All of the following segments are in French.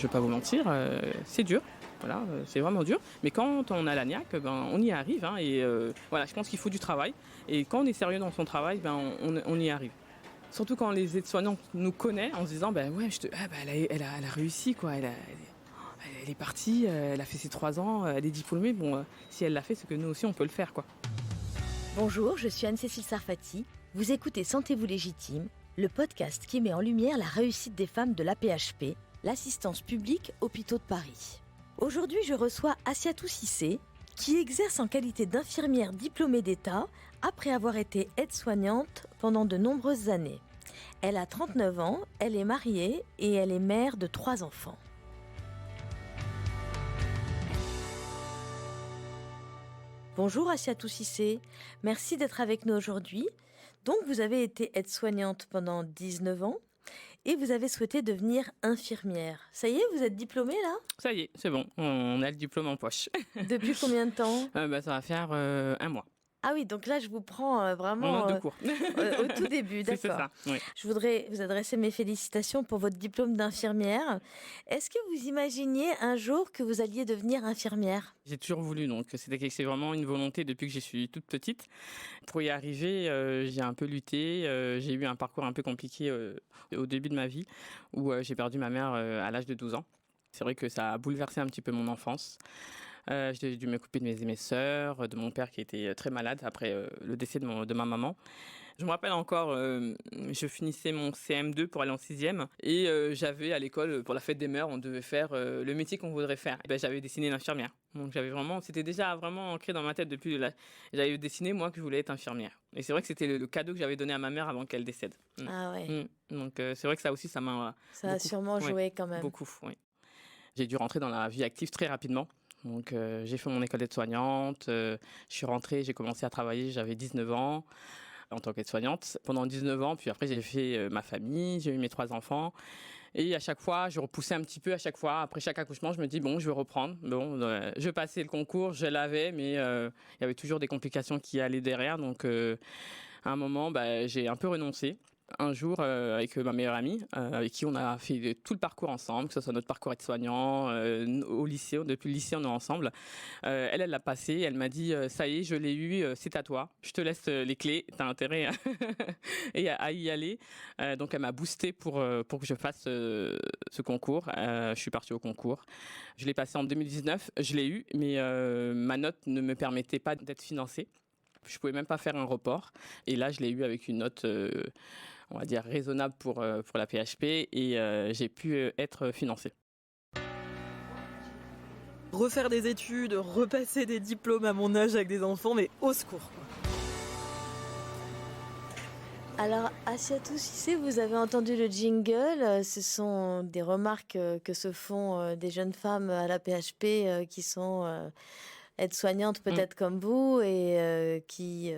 Je vais pas vous mentir, c'est dur. Voilà, c'est vraiment dur. Mais quand on a la niaque, on y arrive. Et voilà, je pense qu'il faut du travail. Et quand on est sérieux dans son travail, on y arrive. Surtout quand les aides-soignants nous connaissent en se disant, elle a réussi, quoi. Elle est partie, elle a fait ses 3 ans, elle est diplômée. Bon, si elle l'a fait, c'est que nous aussi, on peut le faire, quoi. Bonjour, je suis Anne-Cécile Sarfati. Vous écoutez Sentez-vous légitime, le podcast qui met en lumière la réussite des femmes de l'AP-HP, l'assistance publique Hôpitaux de Paris. Aujourd'hui, je reçois Assiatou Cissé, qui exerce en qualité d'infirmière diplômée d'État après avoir été aide-soignante pendant de nombreuses années. Elle a 39 ans, elle est mariée et elle est mère de 3 enfants. Bonjour Assiatou Cissé, merci d'être avec nous aujourd'hui. Donc vous avez été aide-soignante pendant 19 ans et vous avez souhaité devenir infirmière. Ça y est, vous êtes diplômée là ? Ça y est, c'est bon, on a le diplôme en poche. Depuis combien de temps ? Ça va faire 1 mois. Ah oui, donc là je vous prends vraiment de cours. Au tout début, d'accord. C'est ça, oui. Je voudrais vous adresser mes félicitations pour votre diplôme d'infirmière. Est-ce que vous imaginiez un jour que vous alliez devenir infirmière ? J'ai toujours voulu, donc c'est vraiment une volonté depuis que je suis toute petite. Pour y arriver, j'ai un peu lutté. J'ai eu un parcours un peu compliqué au début de ma vie, où j'ai perdu ma mère à l'âge de 12 ans. C'est vrai que ça a bouleversé un petit peu mon enfance. J'ai dû me couper de mes sœurs, de mon père qui était très malade après le décès de ma maman. Je me rappelle encore, je finissais mon CM2 pour aller en 6e et j'avais à l'école, pour la fête des mères, on devait faire le métier qu'on voudrait faire. J'avais dessiné l'infirmière. Donc c'était déjà vraiment ancré dans ma tête j'avais dessiné moi que je voulais être infirmière. Et c'est vrai que c'était le cadeau que j'avais donné à ma mère avant qu'elle décède. Ah ouais. Donc c'est vrai que ça aussi, ça m'a Ça a sûrement joué quand même. Beaucoup, oui. J'ai dû rentrer dans la vie active très rapidement. Donc j'ai fait mon école d'aide-soignante, je suis rentrée, j'ai commencé à travailler, j'avais 19 ans en tant qu'aide-soignante. Pendant 19 ans, puis après j'ai fait ma famille, j'ai eu mes 3 enfants. Et à chaque fois, je repoussais un petit peu à chaque fois. Après chaque accouchement, je me dis, bon, je vais reprendre. Bon, je passais le concours, je l'avais, mais il y avait toujours des complications qui allaient derrière. Donc à un moment, j'ai un peu renoncé. Un jour, avec ma meilleure amie, avec qui on a fait tout le parcours ensemble, que ce soit notre parcours aide-soignant, au lycée, depuis le lycée on est ensemble. Elle l'a passé, elle m'a dit ça y est, je l'ai eu, c'est à toi, je te laisse les clés, t'as intérêt à y aller. Donc elle m'a boosté pour que je fasse ce concours. Je suis partie au concours. Je l'ai passé en 2019, je l'ai eu, mais ma note ne me permettait pas d'être financée. Je pouvais même pas faire un report. Et là, je l'ai eu avec une note, on va dire, raisonnable pour la PHP et j'ai pu être financée. Refaire des études, repasser des diplômes à mon âge avec des enfants, mais au secours, quoi. Alors, Assiatou Cissé, vous avez entendu le jingle. Ce sont des remarques que se font des jeunes femmes à la PHP qui sont aides-soignantes peut-être comme vous et qui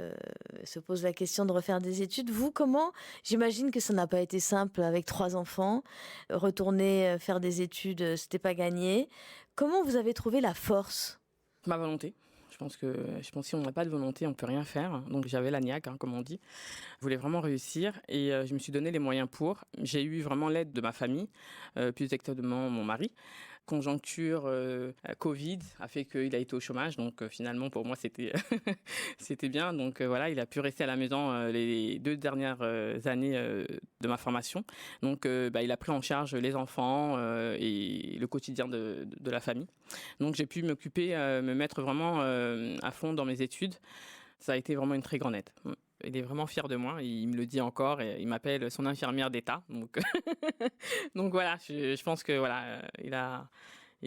se posent la question de refaire des études. Vous, comment ? J'imagine que ça n'a pas été simple avec 3 enfants. Retourner faire des études, c'était pas gagné. Comment vous avez trouvé la force ? Ma volonté. Je pense que si on n'a pas de volonté, on peut rien faire. Donc j'avais la niaque, comme on dit. Je voulais vraiment réussir et je me suis donné les moyens pour. J'ai eu vraiment l'aide de ma famille, plus exactement mon mari. Conjoncture Covid a fait qu'il a été au chômage, donc finalement pour moi c'était c'était bien. Donc voilà, il a pu rester à la maison les 2 dernières années de ma formation. Donc il a pris en charge les enfants et le quotidien de la famille. Donc j'ai pu m'occuper, me mettre vraiment à fond dans mes études. Ça a été vraiment une très grande aide. Il est vraiment fier de moi, il me le dit encore et il m'appelle son infirmière d'État. Donc, donc voilà, je pense que voilà, il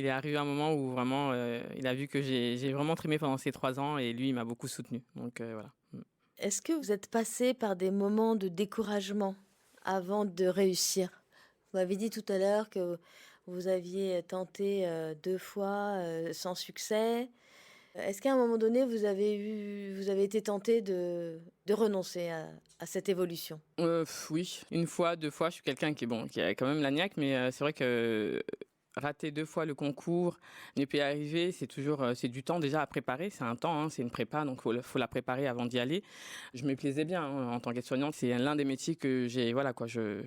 est arrivé un moment où vraiment il a vu que j'ai vraiment trimé pendant ces 3 ans et lui il m'a beaucoup soutenu. Donc voilà. Est-ce que vous êtes passé par des moments de découragement avant de réussir ? Vous m'avez dit tout à l'heure que vous aviez tenté 2 fois sans succès. Est-ce qu'à un moment donné, vous avez été tenté de renoncer à cette évolution ? Oui, 1 fois, 2 fois, je suis quelqu'un qui a quand même la niaque, mais c'est vrai que rater 2 fois le concours, ne pas y arriver, c'est toujours, c'est du temps déjà à préparer, c'est un temps, hein, c'est une prépa, donc faut la préparer avant d'y aller. Je me plaisais bien, hein, en tant qu'aide-soignante, c'est l'un des métiers que j'ai, voilà quoi, je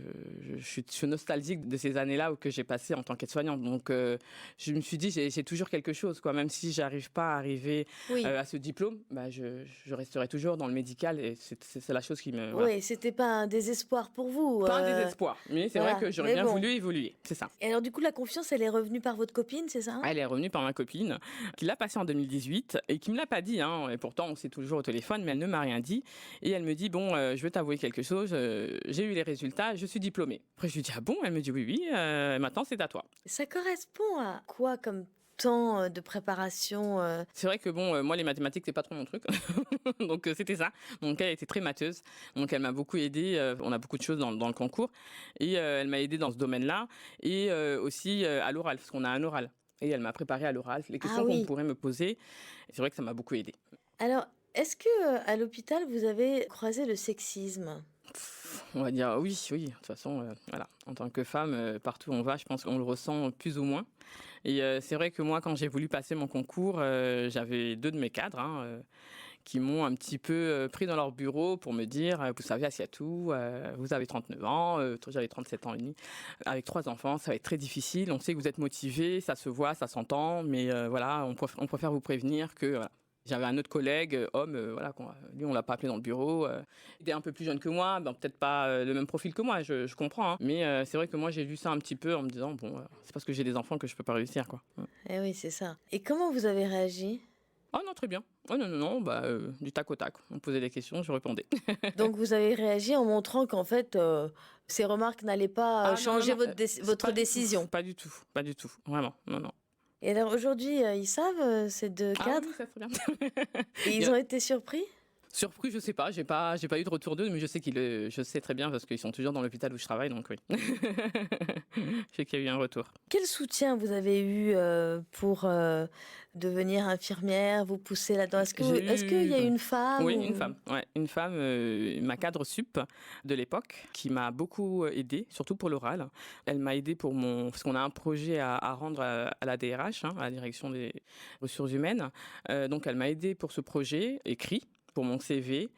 suis nostalgique de ces années-là que j'ai passées en tant qu'aide-soignante. Donc je me suis dit, j'ai toujours quelque chose, quoi, même si j'arrive pas à arriver Oui. à ce diplôme, bah, je resterai toujours dans le médical et c'est la chose qui me... Voilà. Oui, c'était pas un désespoir pour vous. Pas un désespoir, mais c'est voilà. vrai que j'aurais Mais bien bon. voulu évoluer, c'est ça. Et alors du coup, la confiance, elle est revenue par votre copine, c'est ça? Elle est revenue par ma copine, qui l'a passée en 2018 et qui me l'a pas dit, hein, et pourtant on s'est toujours au téléphone, mais elle ne m'a rien dit. Et elle me dit, bon, je veux t'avouer quelque chose, j'ai eu les résultats, je suis diplômée. Après je lui dis, ah bon? Elle me dit, oui, oui, maintenant c'est à toi. Ça correspond à quoi comme temps de préparation C'est vrai que bon, moi les mathématiques c'est pas trop mon truc, donc c'était ça. Donc elle était très matheuse, donc elle m'a beaucoup aidée. On a beaucoup de choses dans le concours et elle m'a aidée dans ce domaine-là et aussi à l'oral parce qu'on a un oral et elle m'a préparé à l'oral les questions oui. qu'on pourrait me poser. Et c'est vrai que ça m'a beaucoup aidée. Alors, est-ce que à l'hôpital, vous avez croisé le sexisme? On va dire oui, oui. De toute façon, voilà. En tant que femme, partout où on va, je pense qu'on le ressent plus ou moins. Et c'est vrai que moi, quand j'ai voulu passer mon concours, j'avais 2 de mes cadres qui m'ont un petit peu pris dans leur bureau pour me dire, vous savez, Assiatou, vous avez 39 ans, j'avais 37 ans et demi, avec 3 enfants, ça va être très difficile. On sait que vous êtes motivé, ça se voit, ça s'entend, mais voilà, on préfère vous prévenir que... Voilà. J'avais un autre collègue, homme, voilà, lui on l'a pas appelé dans le bureau. Il était un peu plus jeune que moi, ben, peut-être pas le même profil que moi, je comprends. Hein. Mais c'est vrai que moi j'ai lu ça un petit peu en me disant, bon, c'est parce que j'ai des enfants que je peux pas réussir, quoi. Eh oui, c'est ça. Et comment vous avez réagi? Oh non, très bien. Oh non, non, non, bah, du tac au tac. On me posait des questions, je répondais. Donc vous avez réagi en montrant qu'en fait, ces remarques n'allaient pas changer non, votre décision. Pas du tout, vraiment, non, non. Et alors aujourd'hui, ils savent, ces 2 cadres? Oui, ça très bien. Et ils ont été surpris? Surpris, je sais pas, j'ai pas eu de retour d'eux, mais je sais très bien parce qu'ils sont toujours dans l'hôpital où je travaille, donc oui. Je sais qu'il y a eu un retour. Quel soutien vous avez eu pour devenir infirmière, vous pousser là-dedans? Est-ce qu'il y a une femme? Oui, une femme, ma cadre sup de l'époque, qui m'a beaucoup aidée, surtout pour l'oral. Elle m'a aidée parce qu'on a un projet à rendre à la DRH, hein, à la direction des ressources humaines. Donc elle m'a aidée pour ce projet écrit, pour mon CV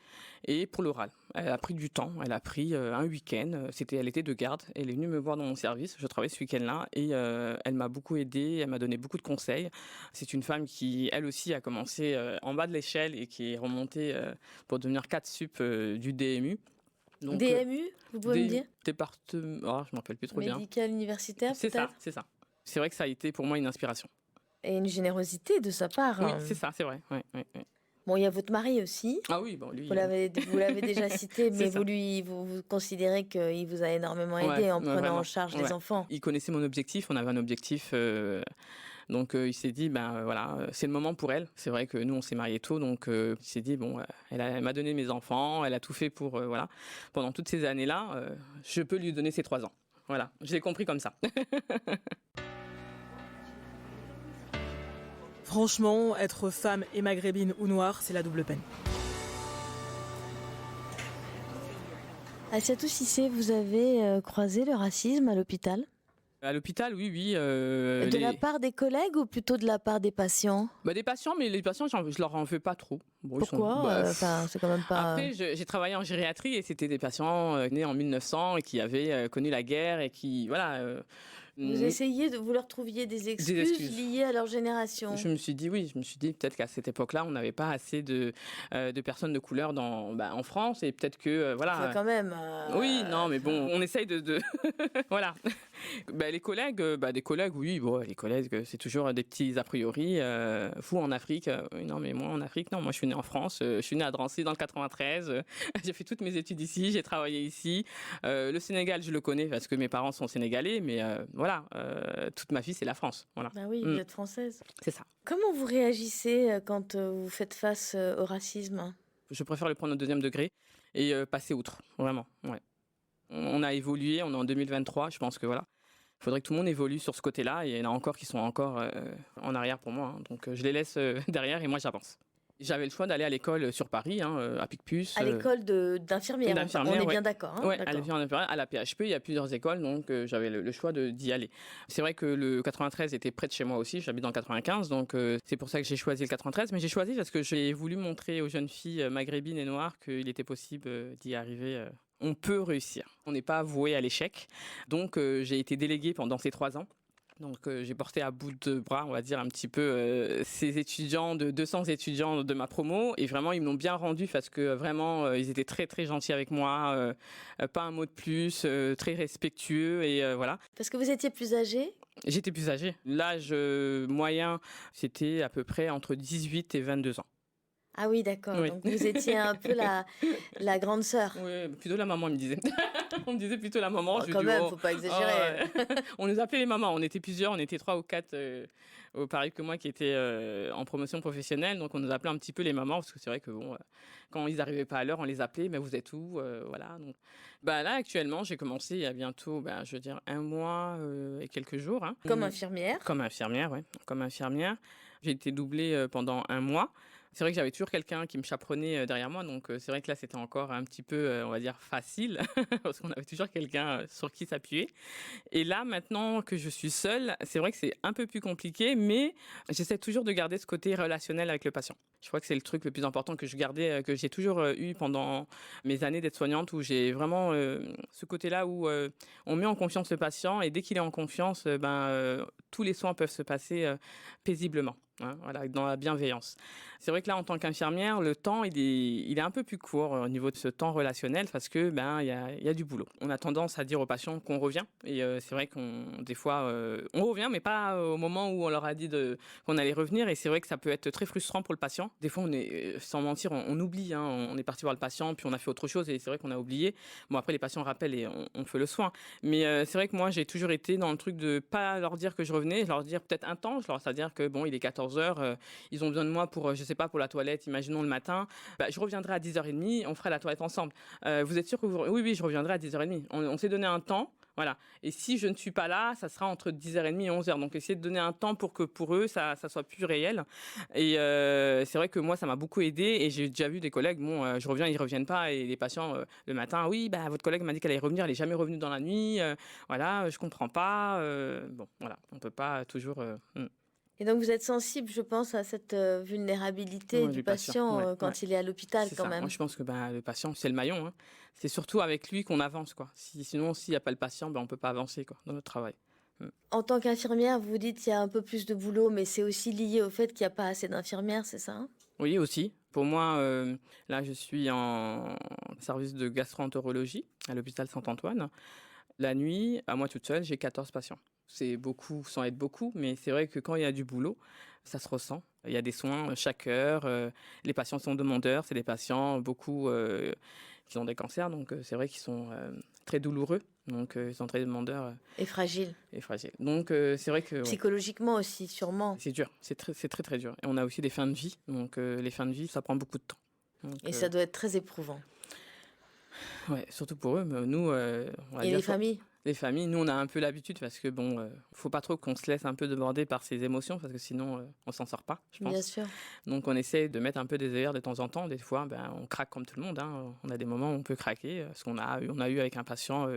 et pour l'oral. Elle a pris du temps, elle a pris un week-end, elle était de garde, elle est venue me voir dans mon service, je travaillais ce week-end-là et elle m'a beaucoup aidée, elle m'a donné beaucoup de conseils. C'est une femme qui, elle aussi, a commencé en bas de l'échelle et qui est remontée pour devenir cadre sup du DMU. Donc, DMU, vous pouvez me dire? Département, je ne me rappelle plus trop bien. Médical universitaire, c'est peut-être? C'est ça. C'est vrai que ça a été pour moi une inspiration. Et une générosité de sa part. Oui, c'est ça, c'est vrai. Oui. Bon, il y a votre mari aussi. Ah oui, bon, lui... Vous l'avez déjà cité, mais vous considérez qu'il vous a énormément aidé en prenant en charge les enfants. Il connaissait mon objectif, on avait un objectif... Donc il s'est dit, voilà, c'est le moment pour elle. C'est vrai que nous, on s'est mariés tôt, donc il s'est dit, bon, elle m'a donné mes enfants, elle a tout fait pour, voilà. Pendant toutes ces années-là, je peux lui donner ses 3 ans. Voilà, je l'ai compris comme ça. Franchement, être femme et maghrébine ou noire, c'est la double peine. Assiatou Cissé, vous avez croisé le racisme à l'hôpital? À l'hôpital, oui. De la part des collègues ou plutôt de la part des patients? Des patients, mais les patients, je leur en fais pas trop. Bon, pourquoi c'est quand même pas... Après, j'ai travaillé en gériatrie et c'était des patients nés en 1900 et qui avaient connu la guerre et qui, voilà... vous leur trouviez des excuses liées à leur génération? Je me suis dit peut-être qu'à cette époque-là, on n'avait pas assez de personnes de couleur en France et peut-être que voilà. Enfin, quand même. Oui, non, mais bon, on essaye de... voilà. Les collègues, des collègues, oui, bon, les collègues, c'est toujours des petits a priori. Vous en Afrique, non, mais moi en Afrique, non, moi je suis née en France, je suis née à Drancy dans le 93, j'ai fait toutes mes études ici, j'ai travaillé ici. Le Sénégal, je le connais parce que mes parents sont sénégalais, mais voilà, toute ma vie, c'est la France. Voilà. Bah oui, vous êtes française. C'est ça. Comment vous réagissez quand vous faites face au racisme? Je préfère le prendre au 2e degré et passer outre, vraiment. Ouais. On a évolué, on est en 2023, je pense que voilà. Il faudrait que tout le monde évolue sur ce côté-là et il y en a encore qui sont encore en arrière pour moi. Hein. Donc je les laisse derrière et moi j'avance. J'avais le choix d'aller à l'école sur Paris, à Picpus. À l'école d'infirmière, on est ouais. bien d'accord. Ouais, D'accord. à la PHP, il y a plusieurs écoles, donc j'avais le choix d'y aller. C'est vrai que le 93 était près de chez moi aussi, j'habite dans le 95, donc c'est pour ça que j'ai choisi le 93. Mais j'ai choisi parce que j'ai voulu montrer aux jeunes filles maghrébines et noires qu'il était possible d'y arriver. On peut réussir. On n'est pas voué à l'échec. Donc j'ai été déléguée pendant ces 3 ans. Donc j'ai porté à bout de bras, on va dire un petit peu, ces étudiants, 200 étudiants de ma promo, et vraiment ils me l'ont bien rendu parce que vraiment ils étaient très très gentils avec moi, pas un mot de plus, très respectueux et voilà. Parce que vous étiez plus âgée? J'étais plus âgée. L'âge moyen, c'était à peu près entre 18 et 22 ans. Ah oui, d'accord. Oui. Donc vous étiez un peu la grande sœur. Oui, plutôt la maman, il me disait. On me disait plutôt la maman. Quand même, faut pas exagérer. Ouais. On nous appelait les mamans. On était plusieurs, on était 3 ou 4 pareil que moi qui étaient en promotion professionnelle. Donc on nous appelait un petit peu les mamans parce que c'est vrai que bon, quand ils n'arrivaient pas à l'heure, on les appelait. Mais vous êtes où voilà. Donc, là actuellement, j'ai commencé il y a bientôt, je veux dire 1 mois et quelques jours. Comme infirmière? Comme infirmière, oui. Comme infirmière. J'ai été doublée pendant 1 mois. C'est vrai que j'avais toujours quelqu'un qui me chaperonnait derrière moi, donc c'est vrai que là c'était encore un petit peu, on va dire, facile, parce qu'on avait toujours quelqu'un sur qui s'appuyer. Et là, maintenant que je suis seule, c'est vrai que c'est un peu plus compliqué, mais j'essaie toujours de garder ce côté relationnel avec le patient. Je crois que c'est le truc le plus important que je gardais, que j'ai toujours eu pendant mes années d'aide-soignante, où j'ai vraiment ce côté-là où on met en confiance le patient, et dès qu'il est en confiance, tous les soins peuvent se passer paisiblement. Voilà, dans la bienveillance. C'est vrai que là, en tant qu'infirmière, le temps, il est un peu plus court au niveau de ce temps relationnel parce que il y a du boulot. On a tendance à dire aux patients qu'on revient et c'est vrai des fois, on revient, mais pas au moment où on leur a dit qu'on allait revenir, et c'est vrai que ça peut être très frustrant pour le patient. Des fois, on est, sans mentir, on oublie, on est parti voir le patient, puis on a fait autre chose et c'est vrai qu'on a oublié. Bon, après, les patients rappellent et on fait le soin. Mais c'est vrai que moi, j'ai toujours été dans le truc de pas leur dire que je revenais, leur dire peut-être un temps, c'est-à-dire que bon, il est 14h, ils ont besoin de moi pour, je sais pas, pour la toilette, imaginons le matin, je reviendrai à 10h30, on fera la toilette ensemble. Vous êtes sûr que oui, je reviendrai à 10h30. On s'est donné un temps, voilà. Et si je ne suis pas là, ça sera entre 10h30 et 11h. Donc, essayer de donner un temps pour que pour eux, ça soit plus réel. Et c'est vrai que moi, ça m'a beaucoup aidé. Et j'ai déjà vu des collègues, je reviens, ils ne reviennent pas. Et les patients, le matin, oui, votre collègue m'a dit qu'elle allait revenir, elle n'est jamais revenue dans la nuit. Voilà, je ne comprends pas. Bon, voilà, on ne peut pas toujours... Et donc vous êtes sensible, je pense, à cette vulnérabilité du patient quand il est à l'hôpital quand même. Moi, je pense que le patient, c'est le maillon. C'est surtout avec lui qu'on avance, quoi. Sinon, s'il n'y a pas le patient, on ne peut pas avancer, quoi, dans notre travail. En tant qu'infirmière, vous dites qu'il y a un peu plus de boulot, mais c'est aussi lié au fait qu'il n'y a pas assez d'infirmières, c'est ça? Oui, aussi. Pour moi, là, je suis en service de gastro-entérologie à l'hôpital Saint-Antoine. La nuit, à moi toute seule, j'ai 14 patients. C'est beaucoup sans être beaucoup, mais c'est vrai que quand il y a du boulot, ça se ressent. Il y a des soins chaque heure. Les patients sont demandeurs. C'est des patients, beaucoup, qui ont des cancers. Donc, c'est vrai qu'ils sont très douloureux. Donc, ils sont très demandeurs. Et fragiles. Donc, c'est vrai que... Psychologiquement aussi, sûrement. C'est dur. C'est très, très dur. Et on a aussi des fins de vie. Donc, les fins de vie, ça prend beaucoup de temps. Donc, et ça doit être très éprouvant. Ouais, surtout pour eux. Mais nous, on va et dire les familles? Les familles, nous, on a un peu l'habitude parce que, faut pas trop qu'on se laisse un peu déborder par ces émotions parce que sinon, on s'en sort pas, je pense. Bien sûr. Donc, on essaie de mettre un peu des œillères de temps en temps. Des fois, on craque comme tout le monde. On a des moments où on peut craquer parce qu'on a eu avec un patient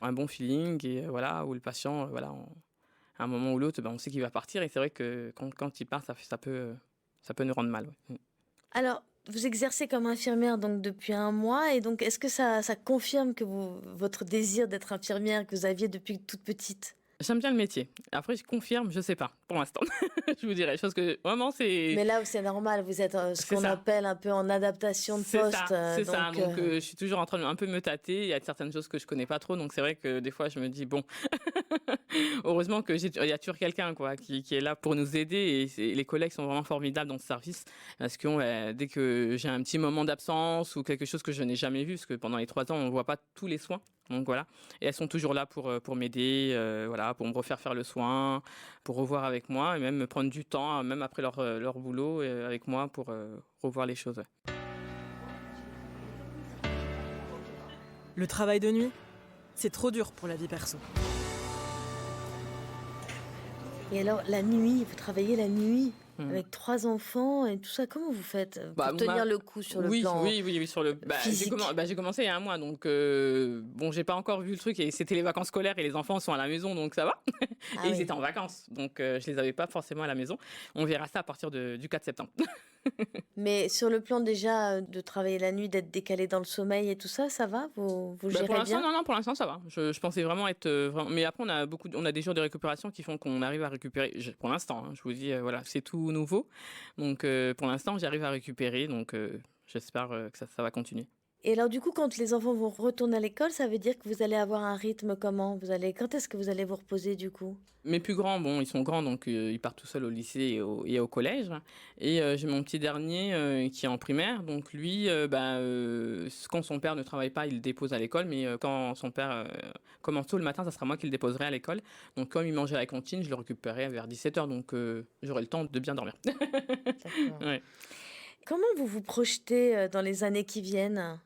un bon feeling et voilà, où le patient, à un moment ou l'autre, on sait qu'il va partir et c'est vrai que quand il part, ça peut nous rendre mal. Ouais. Alors, vous exercez comme infirmière donc depuis 1 mois et donc est-ce que ça confirme que votre désir d'être infirmière que vous aviez depuis toute petite? J'aime bien le métier. Après, je confirme, je sais pas, pour l'instant. Je vous dirais, chose que vraiment c'est... Mais là où c'est normal, vous êtes ce qu'on appelle un peu en adaptation de poste. C'est ça, donc je suis toujours en train de un peu me tâter. Il y a certaines choses que je connais pas trop, donc c'est vrai que des fois je me dis, bon, heureusement qu'il y a toujours quelqu'un qui est là pour nous aider et les collègues sont vraiment formidables dans ce service parce que dès que j'ai un petit moment d'absence ou quelque chose que je n'ai jamais vu, parce que pendant les 3 ans, on ne voit pas tous les soins. Donc voilà, et elles sont toujours là pour m'aider, pour me refaire faire le soin, pour revoir avec moi et même me prendre du temps, même après leur boulot, avec moi pour revoir les choses. Ouais. Le travail de nuit, c'est trop dur pour la vie perso. Et alors, la nuit, vous travaillez la nuit? Avec 3 enfants et tout ça, comment vous faites Bah, pour tenir le coup sur le oui, plan oui, oui, oui, sur le. physique? J'ai commencé il y a un mois, donc bon, j'ai pas encore vu le truc et c'était les vacances scolaires et les enfants sont à la maison, donc ça va. Ah Et ils oui. étaient en vacances, donc je les avais pas forcément à la maison. On verra ça à partir du 4 septembre. Mais sur le plan déjà de travailler la nuit, d'être décalé dans le sommeil et tout ça, ça va? Vous Pour gérez l'instant, bien? non, pour l'instant, ça va. Je pensais vraiment être mais après, on a des jours de récupération qui font qu'on arrive à récupérer. Pour l'instant, hein, je vous dis, voilà, c'est tout nouveau. Donc, pour l'instant, j'arrive à récupérer. Donc, j'espère que ça va continuer. Et alors du coup, quand les enfants vont retourner à l'école, ça veut dire que vous allez avoir un rythme comment? Quand est-ce que vous allez vous reposer du coup? Mes plus grands, bon, ils sont grands, donc ils partent tout seuls au lycée et au collège. Et j'ai mon petit dernier qui est en primaire. Donc lui, quand son père ne travaille pas, il le dépose à l'école. Mais quand son père commence tôt le matin, ça sera moi qui le déposerai à l'école. Donc comme il mangeait à la cantine, je le récupérerai vers 17h. Donc j'aurai le temps de bien dormir. D'accord. Ouais. Comment vous vous projetez dans les années qui viennent?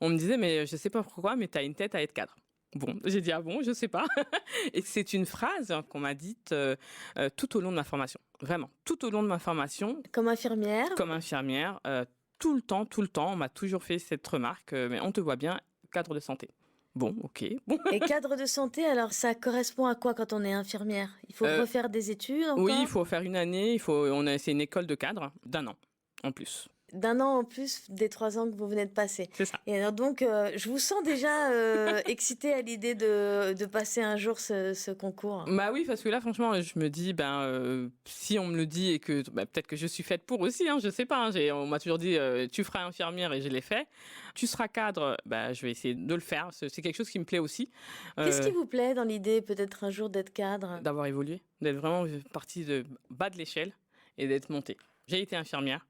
On me disait, mais je sais pas pourquoi, mais tu as une tête à être cadre. Bon, j'ai dit, ah bon, je sais pas. Et c'est une phrase qu'on m'a dite tout au long de ma formation. Vraiment, tout au long de ma formation, Comme infirmière? comme infirmière, tout le temps, on m'a toujours fait cette remarque, mais on te voit bien, cadre de santé. Bon, ok, bon. Et cadre de santé, alors ça correspond à quoi quand on est infirmière? Il faut refaire des études Oui, encore? il faut faire une année, c'est une école de cadre d'un an en plus. D'un an en plus des 3 ans que vous venez de passer. C'est ça. Et alors donc, je vous sens déjà excitée à l'idée de passer un jour ce concours. Bah oui, parce que là, franchement, je me dis, si on me le dit et que peut-être que je suis faite pour aussi, hein, je sais pas. On m'a toujours dit, tu feras infirmière et je l'ai fait. Tu seras cadre, je vais essayer de le faire. C'est quelque chose qui me plaît aussi. Qu'est-ce qui vous plaît dans l'idée peut-être un jour d'être cadre? D'avoir évolué, d'être vraiment partie de bas de l'échelle et d'être montée. J'ai été infirmière.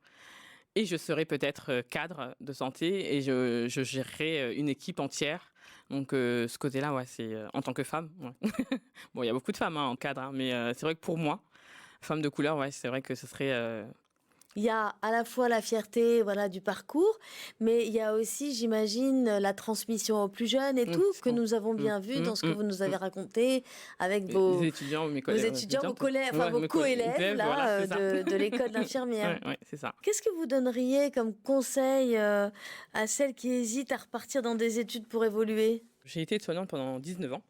Et je serai peut-être cadre de santé et je gérerai une équipe entière. Donc ce côté-là, ouais, c'est en tant que femme. Ouais. Bon, il y a beaucoup de femmes en cadre, hein, mais c'est vrai que pour moi, femme de couleur, ouais, c'est vrai que ce serait. Il y a à la fois la fierté, voilà, du parcours, mais il y a aussi, j'imagine, la transmission aux plus jeunes et tout, que nous avons bien vu dans ce que vous nous avez raconté avec vos Les étudiants, mes vos collègues, étudiants, vos collègues, ouais, vos mes co-élèves là, voilà, c'est ça. de l'école d'infirmière. Ouais, c'est ça. Qu'est-ce que vous donneriez comme conseil à celles qui hésitent à repartir dans des études pour évoluer? J'ai été soignante pendant 19 ans.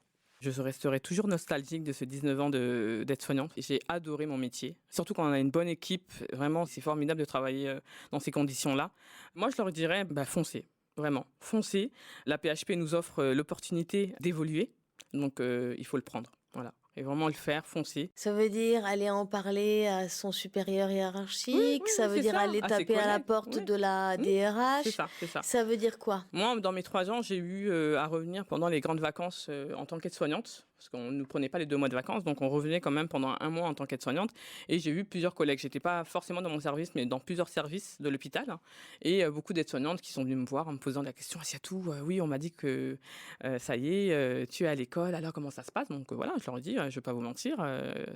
Je resterai toujours nostalgique de ces 19 ans d'être soignante. J'ai adoré mon métier, surtout quand on a une bonne équipe. Vraiment, c'est formidable de travailler dans ces conditions-là. Moi, je leur dirais, foncez, vraiment, foncez. La PHP nous offre l'opportunité d'évoluer, donc il faut le prendre. Voilà. Et vraiment le faire, foncer. Ça veut dire aller en parler à son supérieur hiérarchique, Oui, ça veut c'est dire ça, aller à ses taper à la collègues, porte oui. de la DRH. C'est ça, c'est ça. Ça veut dire quoi? Moi, dans mes 3 ans, j'ai eu à revenir pendant les grandes vacances en tant qu'aide-soignante, parce qu'on ne nous prenait pas les 2 mois de vacances, donc on revenait quand même pendant 1 mois en tant qu'aide-soignante. Et j'ai eu plusieurs collègues. J'étais pas forcément dans mon service, mais dans plusieurs services de l'hôpital. Et beaucoup d'aides-soignantes qui sont venues me voir en me posant la question, Assiatou, oui, on m'a dit que ça y est, tu es à l'école, alors comment ça se passe? Donc voilà, je leur ai dit, je vais pas vous mentir,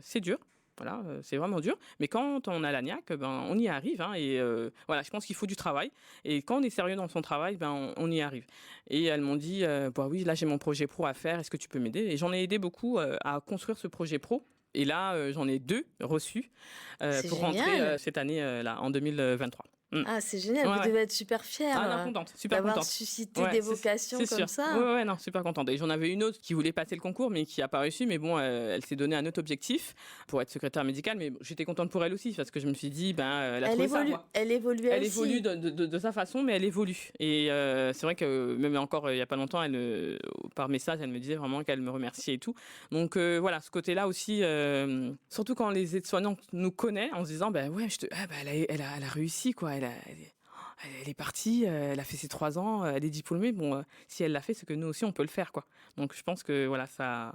c'est dur. Voilà, c'est vraiment dur. Mais quand on a la niaque, on y arrive. Hein, et voilà, je pense qu'il faut du travail. Et quand on est sérieux dans son travail, on y arrive. Et elles m'ont dit, oui, là j'ai mon projet pro à faire, est-ce que tu peux m'aider? Et j'en ai aidé beaucoup à construire ce projet pro. Et là, j'en ai 2 reçus pour rentrer cette année, là, en 2023. Ah, c'est génial, Ouais, vous ouais. devez être super fière non, contente, super d'avoir contente. suscité Ouais, des c'est vocations sûr. comme ça. Ouais, non, super contente. Et j'en avais une autre qui voulait passer le concours, mais qui n'a pas réussi. Mais bon, elle s'est donné un autre objectif pour être secrétaire médicale. Mais j'étais contente pour elle aussi, parce que je me suis dit, elle a trouvé évolue, ça, quoi. elle évolue Elle aussi. évolue de sa façon, mais elle évolue. Et c'est vrai que même encore il n'y a pas longtemps, par message, elle me disait vraiment qu'elle me remerciait et tout. Donc voilà, ce côté-là aussi, surtout quand les aides-soignantes nous connaissent en se disant, elle a réussi, quoi. Elle est partie, elle a fait ses 3 ans, elle est diplômée. Bon, si elle l'a fait, c'est que nous aussi, on peut le faire, quoi. Donc, je pense que voilà, ça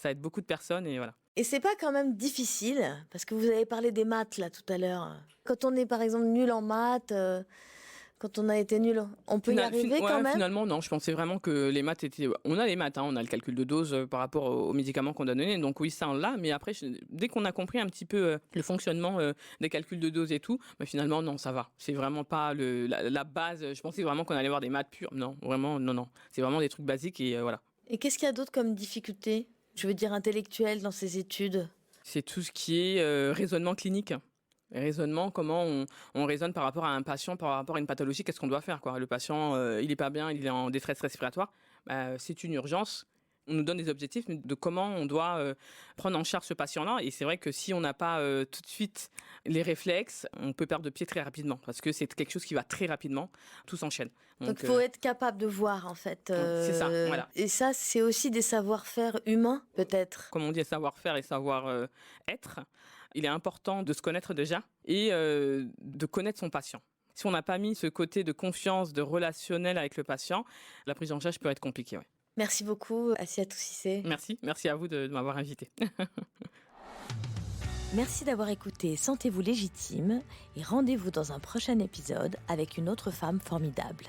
aide beaucoup de personnes et voilà. Et c'est pas quand même difficile, parce que vous avez parlé des maths là tout à l'heure. Quand on est par exemple nul en maths, quand on a été nul, on peut y arriver quand même? Finalement, non. Je pensais vraiment que les maths étaient. On a les maths, hein, on a le calcul de dose par rapport aux médicaments qu'on a donnés. Donc oui, ça on l'a. Mais après, dès qu'on a compris un petit peu le fonctionnement des calculs de dose et tout, finalement, non, ça va. C'est vraiment pas la base. Je pensais vraiment qu'on allait voir des maths pures. Non, vraiment, non. C'est vraiment des trucs basiques et voilà. Et qu'est-ce qu'il y a d'autre comme difficulté, je veux dire intellectuelle, dans ces études? C'est tout ce qui est raisonnement clinique. Raisonnement, comment on raisonne par rapport à un patient, par rapport à une pathologie, qu'est-ce qu'on doit faire, quoi. Le patient, il est pas bien, il est en détresse respiratoire, c'est une urgence. On nous donne des objectifs de comment on doit prendre en charge ce patient-là. Et c'est vrai que si on n'a pas tout de suite les réflexes, on peut perdre de pied très rapidement parce que c'est quelque chose qui va très rapidement, tout s'enchaîne. Donc il faut être capable de voir en fait. C'est ça, voilà. Et ça, c'est aussi des savoir-faire humains peut-être. Comme on dit, savoir-faire et savoir-être, il est important de se connaître déjà et de connaître son patient. Si on n'a pas mis ce côté de confiance, de relationnel avec le patient, la prise en charge peut être compliquée. Ouais. Merci beaucoup, Assiatou Cissé. Merci à vous de m'avoir invité. Merci d'avoir écouté Sentez-vous légitime et rendez-vous dans un prochain épisode avec une autre femme formidable.